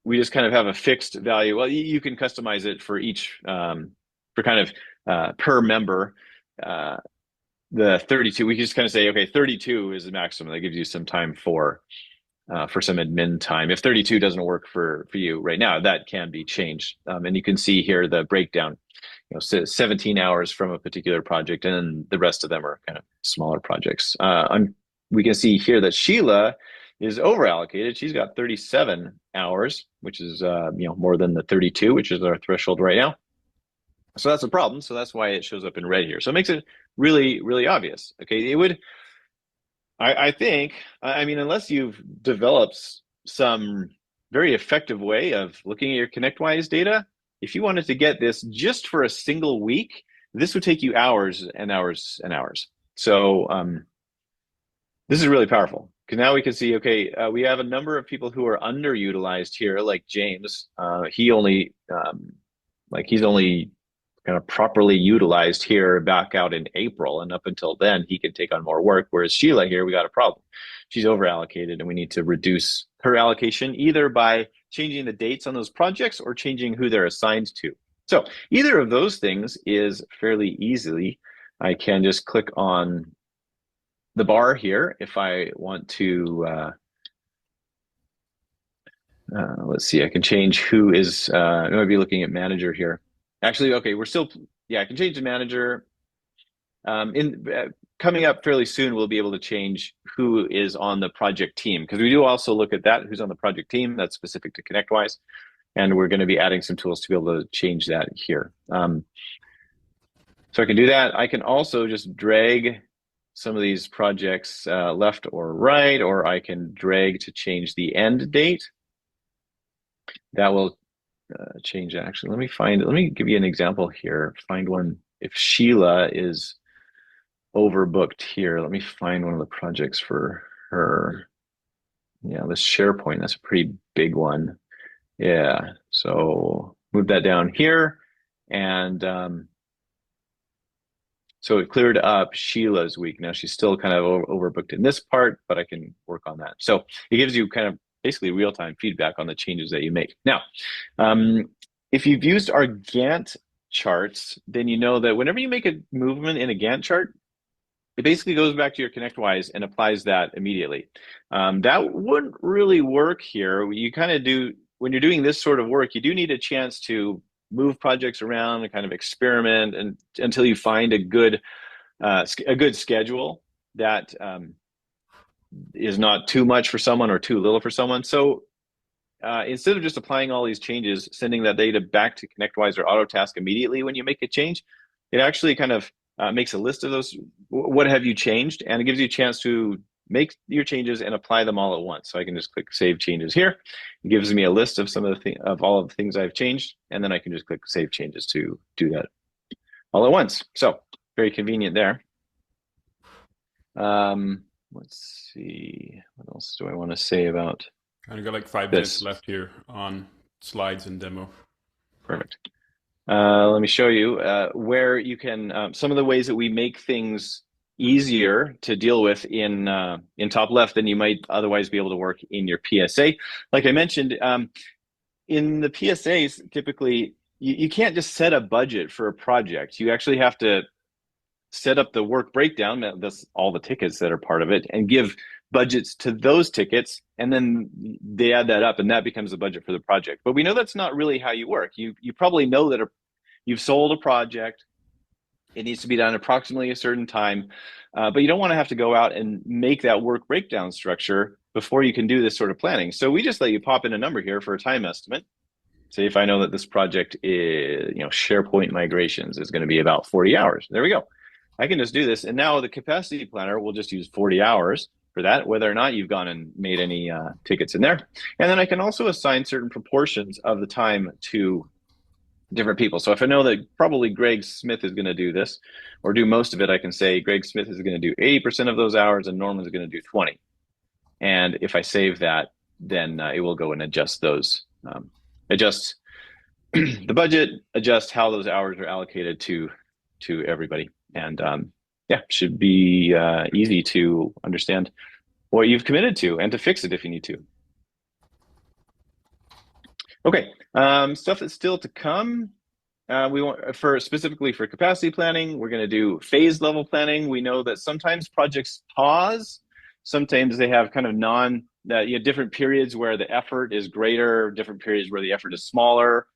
we just kind of have a fixed value. Well, you can customize it for each, for kind of per member. The 32, we can just kind of say, okay, 32 is the maximum. That gives you some time for some admin time. If 32 doesn't work for you right now, that can be changed. And you can see here the breakdown, 17 hours from a particular project, and the rest of them are kind of smaller projects. We can see here that Sheila is over allocated. She's got 37 hours, which is more than the 32, which is our threshold right now. So that's a problem. So that's why it shows up in red here. So it makes it really, really obvious. Okay, it would. I think, unless you've developed some very effective way of looking at your ConnectWise data, if you wanted to get this just for a single week, this would take you hours and hours and hours. So this is really powerful, because now we can see, okay, we have a number of people who are underutilized here, like James. He's only kind of properly utilized here back out in April, and up until then he can take on more work, whereas Sheila here, we got a problem. She's over allocated, and we need to reduce her allocation either by changing the dates on those projects or changing who they're assigned to. So either of those things is fairly easily. I can just click on the bar here if I want to let's see, I can change who is I might be looking at manager here. Actually, okay, I can change the manager. Coming up fairly soon, we'll be able to change who is on the project team, because we do also look at that, who's on the project team. That's specific to ConnectWise, and we're going to be adding some tools to be able to change that here. So I can do that. I can also just drag some of these projects left or right, or I can drag to change the end date. That will change that. Actually, let me give you an example here. Find one. If Sheila is overbooked here, let me find one of the projects for her. Yeah, this SharePoint, that's a pretty big one. Yeah, so move that down here, and so it cleared up Sheila's week. Now she's still kind of overbooked in this part, but I can work on that. So it gives you kind of basically real-time feedback on the changes that you make. Now, if you've used our Gantt charts, then you know that whenever you make a movement in a Gantt chart, it basically goes back to your ConnectWise and applies that immediately. That wouldn't really work here. You kind of do, when you're doing this sort of work, you do need a chance to move projects around and kind of experiment until you find a good schedule that is not too much for someone or too little for someone. So instead of just applying all these changes, sending that data back to ConnectWise or Autotask immediately when you make a change, it actually kind of makes a list of those. What have you changed? And it gives you a chance to make your changes and apply them all at once. So I can just click Save Changes here. It gives me a list of some of of all of the things I've changed, and then I can just click Save Changes to do that all at once. So very convenient there. Let's see, what else do I want to say about Kind of got like 5 this? minutes left here on slides and demo. Perfect. Let me show you where you can, some of the ways that we make things easier to deal with in top left than you might otherwise be able to work in your PSA. Like I mentioned, in the PSAs, typically, you can't just set a budget for a project. You actually have to set up the work breakdown, that's all the tickets that are part of it, and give budgets to those tickets, and then they add that up, and that becomes the budget for the project. But we know that's not really how you work. You probably know that you've sold a project, it needs to be done approximately a certain time, but you don't want to have to go out and make that work breakdown structure before you can do this sort of planning. So we just let you pop in a number here for a time estimate. Say if I know that this project is, SharePoint migrations is going to be about 40 hours. There we go. I can just do this, and now the capacity planner will just use 40 hours for that, whether or not you've gone and made any tickets in there. And then I can also assign certain proportions of the time to different people. So if I know that probably Greg Smith is going to do this, or do most of it, I can say Greg Smith is going to do 80% of those hours, and Norman's going to do 20. And if I save that, then it will go and adjust those, adjust the budget, adjust how those hours are allocated to everybody. And should be easy to understand what you've committed to and to fix it if you need to. Okay, stuff that's still to come. We want specifically for capacity planning, we're going to do phase level planning. We know that sometimes projects pause. Sometimes they have kind of different periods where the effort is greater, different periods where the effort is smaller.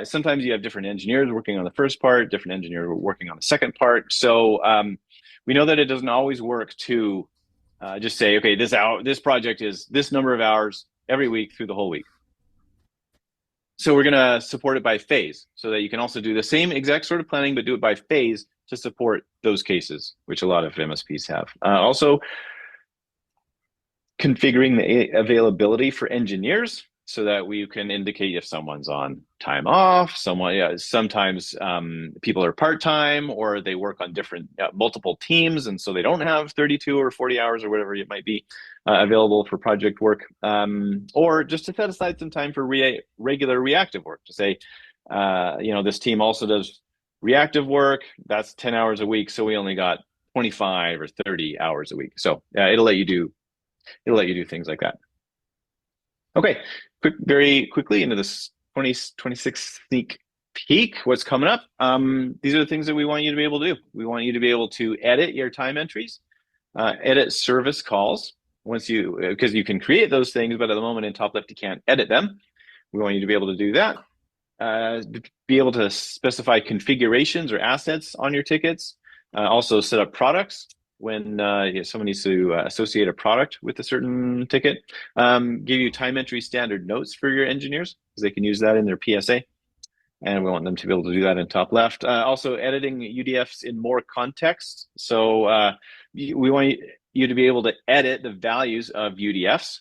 Sometimes you have different engineers working on the first part, different engineers working on the second part. So we know that it doesn't always work to just say, okay, this project is this number of hours every week through the whole week. So we're going to support it by phase so that you can also do the same exact sort of planning, but do it by phase to support those cases, which a lot of MSPs have. Also, configuring the availability for engineers so that we can indicate if someone's on time off, sometimes people are part-time or they work on different multiple teams, and so they don't have 32 or 40 hours or whatever it might be available for project work, or just to set aside some time for regular reactive work, to say, this team also does reactive work, that's 10 hours a week, so we only got 25 or 30 hours a week. So it'll let you do things like that. Okay, very quickly into this 2026 sneak peek, what's coming up. These are the things that we want you to be able to do. We want you to be able to edit your time entries, edit service calls, because you can create those things, but at the moment in top left, you can't edit them. We want you to be able to do that. Be able to specify configurations or assets on your tickets. Also set up products when someone needs to associate a product with a certain ticket. Give you time entry standard notes for your engineers, because they can use that in their PSA. And we want them to be able to do that in top left. Also editing UDFs in more context. So we want you to be able to edit the values of UDFs.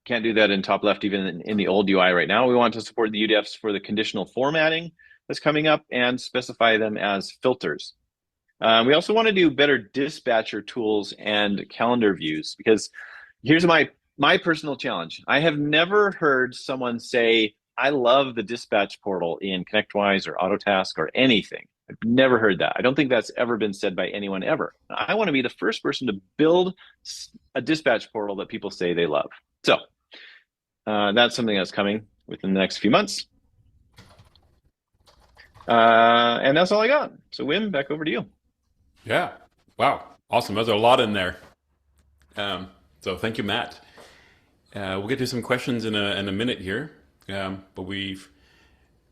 Can't do that in top left, even in the old UI right now. We want to support the UDFs for the conditional formatting that's coming up and specify them as filters. We also want to do better dispatcher tools and calendar views, because here's my personal challenge. I have never heard someone say, I love the dispatch portal in ConnectWise or Autotask or anything. I've never heard that. I don't think that's ever been said by anyone ever. I want to be the first person to build a dispatch portal that people say they love. So that's something that's coming within the next few months. And that's all I got. So Wim, back over to you. Yeah. Wow. Awesome. There's a lot in there. So thank you, Matt. We'll get to some questions in a minute here. But we've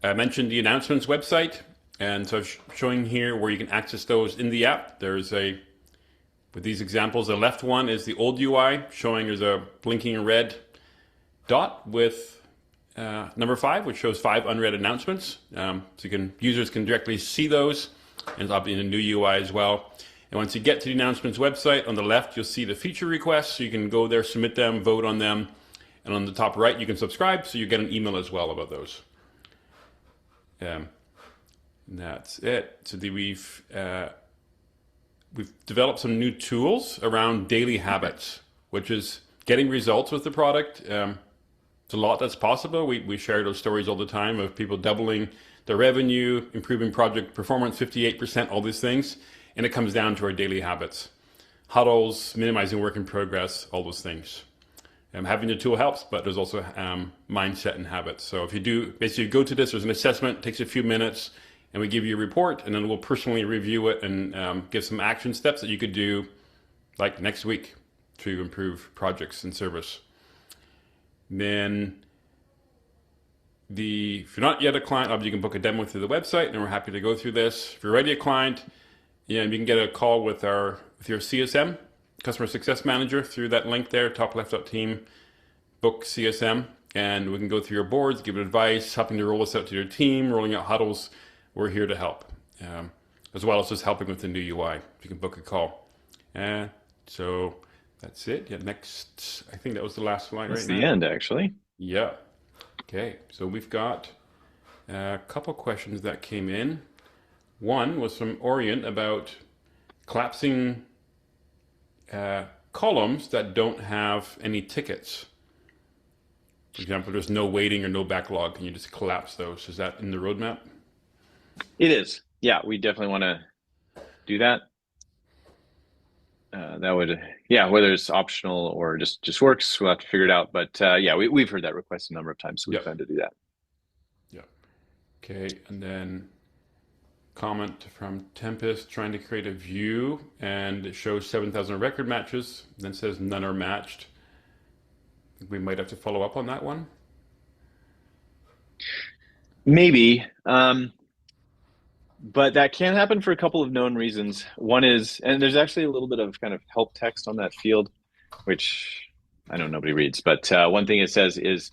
mentioned the announcements website. And so showing here where you can access those in the app. With these examples, the left one is the old UI, showing there's a blinking red dot with number 5, which shows 5 unread announcements. So users can directly see those, and it's up in a new UI as well. And once you get to the announcements website, on the left you'll see the feature requests, so you can go there, submit them, vote on them, and on the top right you can subscribe, so you get an email as well about those. And that's it. So we've developed some new tools around daily habits, which is getting results with the product. It's a lot that's possible. We share those stories all the time of people doubling their revenue, improving project performance 58%, all these things. And it comes down to our daily habits. Huddles, minimizing work in progress, all those things. Having the tool helps, but there's also mindset and habits. So if you do, basically you go to this, there's an assessment, takes a few minutes, and we give you a report, and then we'll personally review it and give some action steps that you could do like next week to improve projects and service. Then if you're not yet a client, obviously you can book a demo through the website, and we're happy to go through this. If you're already a client, you can get a call with your CSM, Customer Success Manager, through that link there, topleft.team, book CSM, and we can go through your boards, give advice, helping to roll this out to your team, rolling out huddles. We're here to help, as well as just helping with the new UI. You can book a call. So that's it. Yeah, next, I think that was the last slide. That's the end, actually. Yeah. Okay, so we've got a couple questions that came in. One was from Orient about collapsing columns that don't have any tickets. For example, there's no waiting or no backlog. Can you just collapse those? Is that in the roadmap? It is. Yeah, we definitely want to do that. That would, whether it's optional or just works, we'll have to figure it out. But we've heard that request a number of times, so we plan to do that. Yeah. Okay, and then comment from Tempest trying to create a view, and it shows 7,000 record matches, then says none are matched. I think we might have to follow up on that one. Maybe. But that can happen for a couple of known reasons. One is, and there's actually a little bit of kind of help text on that field, which I know nobody reads, but one thing it says is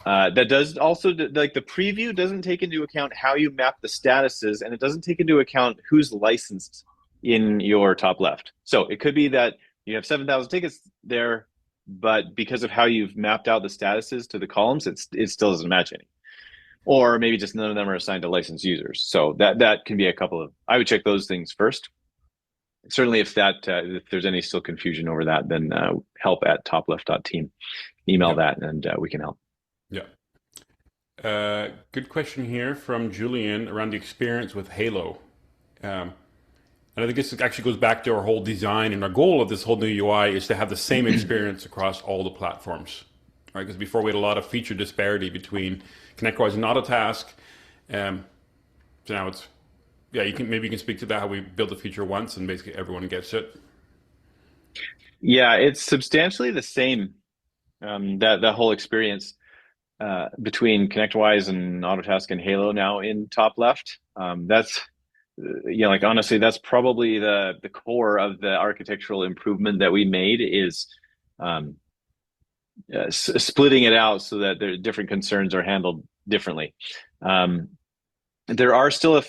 that does also, like, the preview doesn't take into account how you map the statuses, and it doesn't take into account who's licensed in your top left. So it could be that you have 7,000 tickets there, but because of how you've mapped out the statuses to the columns, it still doesn't match any. Or maybe just none of them are assigned to licensed users. So that can be a couple of, I would check those things first. Certainly if there's any still confusion over that, then help@topleft.team, email that, and we can help. Yeah. Good question here from Julian around the experience with Halo. And I think this actually goes back to our whole design, and our goal of this whole new UI is to have the same experience across all the platforms, right? Because before we had a lot of feature disparity between ConnectWise and Autotask. So now it's, you can speak to that, how we build a feature once and basically everyone gets it. Yeah, it's substantially the same, that whole experience between ConnectWise and Autotask and Halo now in top left. That's, honestly, that's probably the core of the architectural improvement that we made is splitting it out so that the different concerns are handled differently. There are still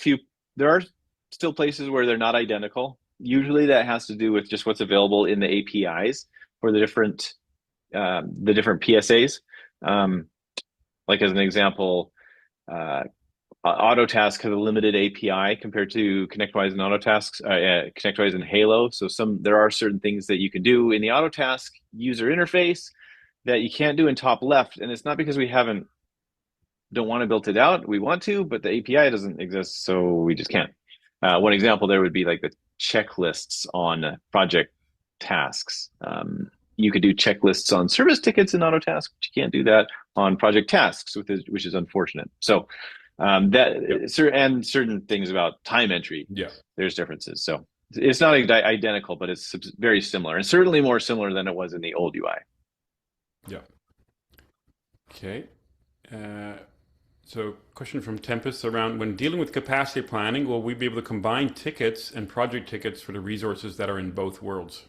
places where they're not identical. Usually that has to do with just what's available in the APIs for the different PSAs. Like as an example, Autotask has a limited API compared to ConnectWise and ConnectWise and Halo. So there are certain things that you can do in the Autotask user interface that you can't do in top left, and it's not because we don't want to build it out. We want to, but the API doesn't exist, so we just can't. One example there would be like the checklists on project tasks. You could do checklists on service tickets in Autotask, but you can't do that on project tasks, which is unfortunate. So and certain things about time entry, there's differences. So it's not identical, but it's very similar, and certainly more similar than it was in the old UI. Yeah. Okay. So question from Tempest around, when dealing with capacity planning, will we be able to combine tickets and project tickets for the resources that are in both worlds?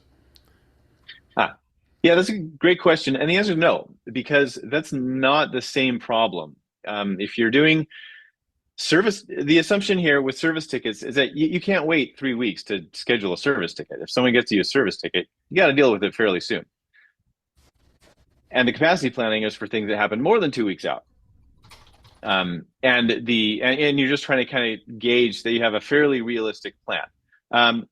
Yeah, that's a great question. And the answer is no, because that's not the same problem. If you're doing service, the assumption here with service tickets is that you can't wait 3 weeks to schedule a service ticket. If someone gets you a service ticket, you got to deal with it fairly soon. And the capacity planning is for things that happen more than 2 weeks out. And you're just trying to kind of gauge that you have a fairly realistic plan.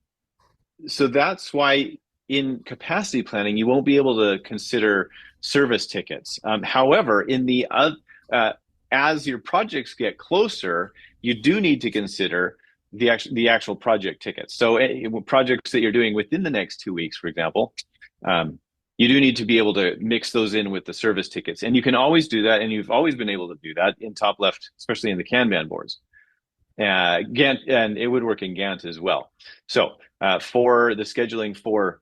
So that's why in capacity planning, you won't be able to consider service tickets. However, as your projects get closer, you do need to consider the actual project tickets. So projects that you're doing within the next 2 weeks, for example, you do need to be able to mix those in with the service tickets. And you can always do that, and you've always been able to do that in top left, especially in the Kanban boards. Gantt, and it would work in Gantt as well. So for the scheduling for,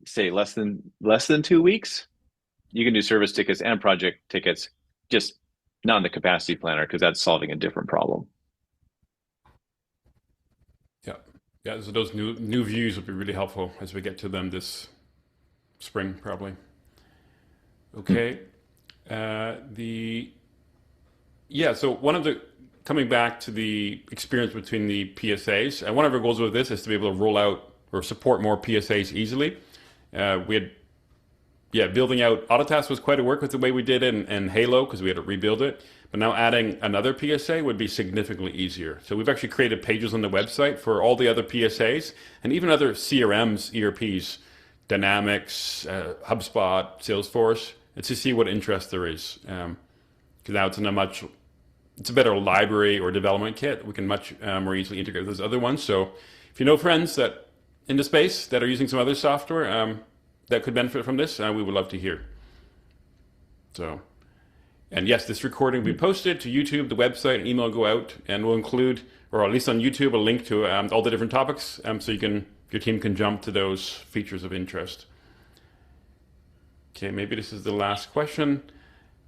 say, less than 2 weeks, you can do service tickets and project tickets, just not in the capacity planner, because that's solving a different problem. Yeah. So those new views will be really helpful as we get to them this spring, probably. Okay. So one of the coming back to the experience between the PSAs, and one of our goals with this is to be able to roll out or support more PSAs easily. Building out Autotask was quite a work with the way we did it in Halo, because we had to rebuild it. But now adding another PSA would be significantly easier. So we've actually created pages on the website for all the other PSAs and even other CRMs, ERPs, Dynamics, HubSpot, Salesforce, and to see what interest there is. Because now it's a better library or development kit. We can much more easily integrate those other ones. So if you know friends that in the space that are using some other software that could benefit from this, we would love to hear. So, and yes, this recording will be posted to YouTube, the website, an email will go out, and we'll include, or at least on YouTube, a link to all the different topics, so your team can jump to those features of interest. Okay, maybe this is the last question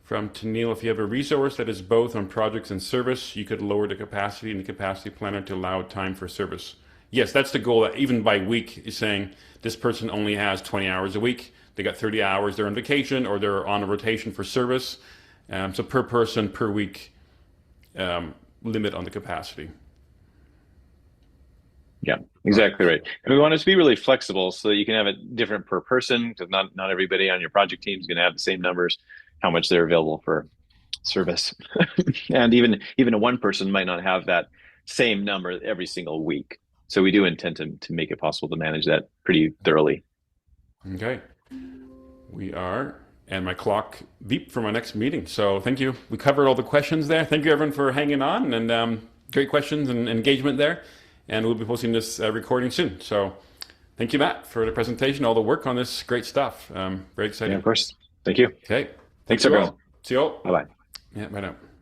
from Tanil. If you have a resource that is both on projects and service, you could lower the capacity in the capacity planner to allow time for service. Yes, that's the goal. That even by week is saying this person only has 20 hours a week. They got 30 hours. They're on vacation or they're on a rotation for service. So per person, per week, limit on the capacity. Yeah, exactly right. And we want it to be really flexible so that you can have it different per person, because not everybody on your project team is going to have the same numbers, how much they're available for service. And even a one person might not have that same number every single week. So we do intend to make it possible to manage that pretty thoroughly. Okay. We are, and my clock beeped for my next meeting. So thank you. We covered all the questions there. Thank you everyone for hanging on, and great questions and engagement there. And we'll be posting this recording soon. So thank you, Matt, for the presentation, all the work on this great stuff. Very exciting. Yeah, of course. Thank you. Okay. Thanks everyone. See you all. Bye-bye. Yeah, bye now.